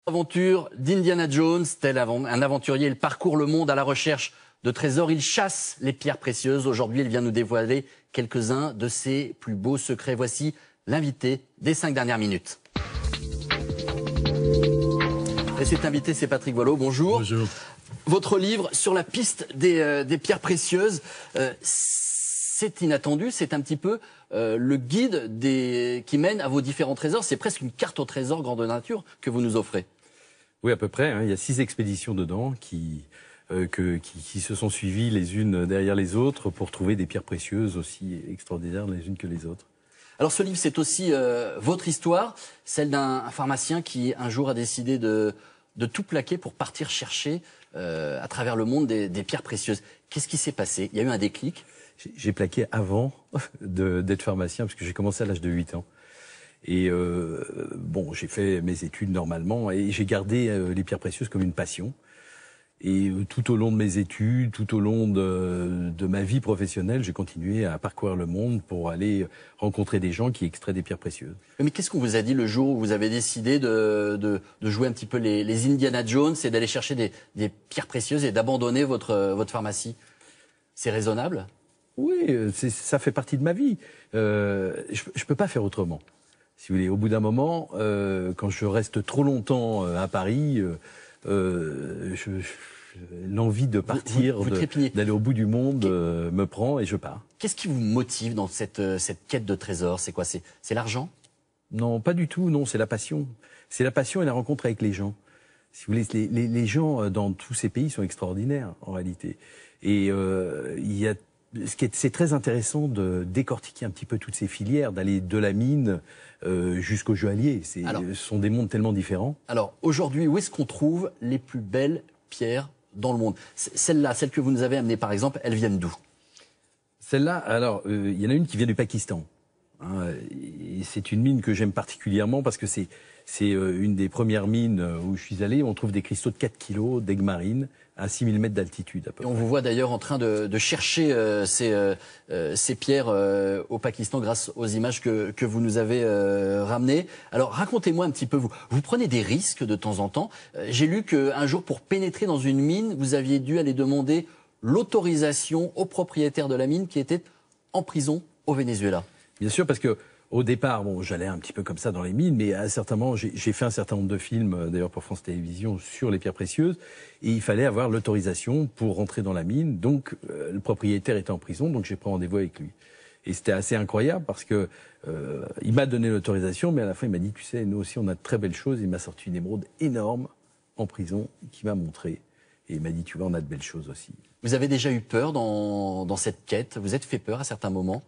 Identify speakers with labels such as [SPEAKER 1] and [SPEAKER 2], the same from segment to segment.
[SPEAKER 1] Aventure d'Indiana Jones, tel un aventurier, il parcourt le monde à la recherche de trésors, il chasse les pierres précieuses. Aujourd'hui, il vient nous dévoiler quelques-uns de ses plus beaux secrets. Voici l'invité des 5 dernières minutes. Et cet invité, c'est Patrick Boileau. Bonjour.
[SPEAKER 2] Bonjour.
[SPEAKER 1] Votre livre sur la piste des pierres précieuses, c'est inattendu, c'est un petit peu le guide qui mène à vos différents trésors. C'est presque une carte au trésor grandeur nature que vous nous offrez.
[SPEAKER 2] Oui, à peu près. Hein. Il y a 6 expéditions dedans qui se sont suivies les unes derrière les autres pour trouver des pierres précieuses aussi extraordinaires les unes que les autres.
[SPEAKER 1] Alors ce livre, c'est aussi votre histoire, celle d'un pharmacien qui un jour a décidé de tout plaquer pour partir chercher à travers le monde des pierres précieuses. Qu'est-ce qui s'est passé? Il y a eu un déclic?
[SPEAKER 2] J'ai plaqué avant d'être pharmacien, parce que j'ai commencé à l'âge de 8 ans. Et bon, j'ai fait mes études normalement, et j'ai gardé les pierres précieuses comme une passion. Et tout au long de mes études, tout au long de ma vie professionnelle, j'ai continué à parcourir le monde pour aller rencontrer des gens qui extraient des pierres précieuses.
[SPEAKER 1] Mais qu'est-ce qu'on vous a dit le jour où vous avez décidé de jouer un petit peu les Indiana Jones et d'aller chercher des pierres précieuses et d'abandonner votre pharmacie? C'est raisonnable?
[SPEAKER 2] Oui, ça fait partie de ma vie. Je peux pas faire autrement. Si vous voulez, au bout d'un moment, quand je reste trop longtemps à Paris, l'envie de partir, d'aller au bout du monde me prend et je pars.
[SPEAKER 1] Qu'est-ce qui vous motive dans cette quête de trésors? C'est quoi? C'est l'argent?
[SPEAKER 2] Non, pas du tout. Non, c'est la passion. C'est la passion et la rencontre avec les gens. Si vous voulez, les gens dans tous ces pays sont extraordinaires en réalité. Et c'est très intéressant de décortiquer un petit peu toutes ces filières, d'aller de la mine jusqu'au joaillier. Ce sont des mondes tellement différents.
[SPEAKER 1] Alors aujourd'hui, où est-ce qu'on trouve les plus belles pierres dans le monde? Celles-là, celles que vous nous avez amenées par exemple, elles viennent d'où?
[SPEAKER 2] Celle-là, alors, il y en a une qui vient du Pakistan. Hein, c'est une mine que j'aime particulièrement parce que c'est une des premières mines où je suis allé. On trouve des cristaux de 4 kilos d'aigues marines à 6000 mètres d'altitude.
[SPEAKER 1] On vous voit d'ailleurs en train de chercher ces pierres au Pakistan grâce aux images que vous nous avez ramenées. Alors racontez-moi un petit peu, vous prenez des risques de temps en temps. J'ai lu qu'un jour, pour pénétrer dans une mine, vous aviez dû aller demander l'autorisation au propriétaire de la mine qui était en prison au Venezuela.
[SPEAKER 2] Bien sûr, parce que au départ, bon, j'allais un petit peu comme ça dans les mines, mais à un certain moment, j'ai fait un certain nombre de films, d'ailleurs pour France Télévisions, sur les pierres précieuses, et il fallait avoir l'autorisation pour rentrer dans la mine. Donc, le propriétaire était en prison, donc j'ai pris rendez-vous avec lui. Et c'était assez incroyable parce que il m'a donné l'autorisation, mais à la fin, il m'a dit, tu sais, nous aussi, on a de très belles choses. Il m'a sorti une émeraude énorme en prison qui m'a montré. Et il m'a dit, tu vois, on a de belles choses aussi.
[SPEAKER 1] Vous avez déjà eu peur dans cette quête? Vous êtes fait peur à certains moments?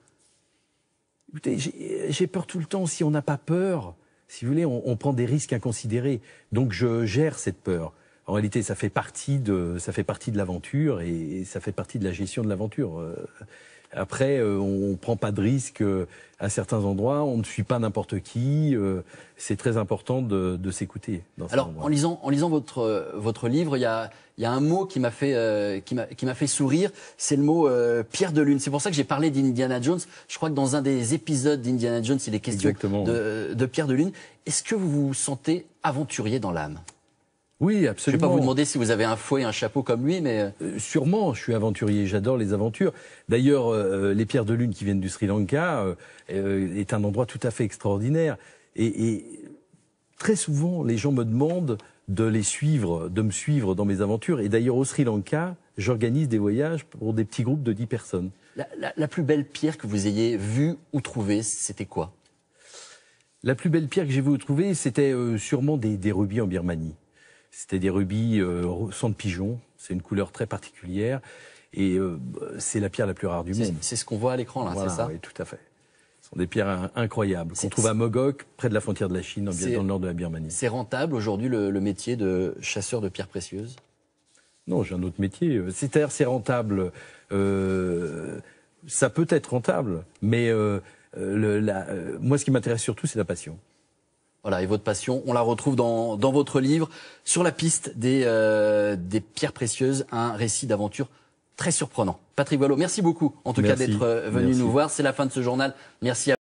[SPEAKER 2] Écoutez, j'ai peur tout le temps. Si on n'a pas peur, si vous voulez, on prend des risques inconsidérés. Donc je gère cette peur. En réalité, ça fait partie de l'aventure et ça fait partie de la gestion de l'aventure. Après, on prend pas de risques à certains endroits, on ne suit pas n'importe qui. C'est très important de s'écouter.
[SPEAKER 1] Alors, en lisant votre livre, il y a un mot qui m'a fait sourire. C'est le mot pierre de lune. C'est pour ça que j'ai parlé d'Indiana Jones. Je crois que dans un des épisodes d'Indiana Jones, il est question de pierre de lune. Est-ce que vous vous sentez aventurier dans l'âme?
[SPEAKER 2] Oui, absolument.
[SPEAKER 1] Je ne vais pas vous demander si vous avez un fouet et un chapeau comme lui, mais...
[SPEAKER 2] sûrement, je suis aventurier, j'adore les aventures. D'ailleurs, les pierres de lune qui viennent du Sri Lanka est un endroit tout à fait extraordinaire. Et très souvent, les gens me demandent de me suivre dans mes aventures. Et d'ailleurs, au Sri Lanka, j'organise des voyages pour des petits groupes de 10 personnes.
[SPEAKER 1] La plus belle pierre que vous ayez vue ou trouvée, c'était quoi?
[SPEAKER 2] La plus belle pierre que j'ai vue ou trouvée, c'était sûrement des rubis en Birmanie. C'était des rubis sang de pigeon, c'est une couleur très particulière et c'est la pierre la plus rare du monde.
[SPEAKER 1] C'est ce qu'on voit à l'écran là,
[SPEAKER 2] voilà,
[SPEAKER 1] c'est ça?
[SPEAKER 2] Oui, tout à fait. Ce sont des pierres incroyables qu'on trouve à Mogok, près de la frontière de la Chine, dans le nord de la Birmanie. C'est
[SPEAKER 1] rentable aujourd'hui le métier de chasseur de pierres précieuses?
[SPEAKER 2] Non, j'ai un autre métier. C'est-à-dire c'est rentable, ça peut être rentable, mais moi ce qui m'intéresse surtout c'est la passion.
[SPEAKER 1] Voilà, et votre passion, on la retrouve dans votre livre, Sur la piste des pierres précieuses, un récit d'aventure très surprenant. Patrick Boileau, merci beaucoup en tout cas d'être venu nous voir. C'est la fin de ce journal. Merci à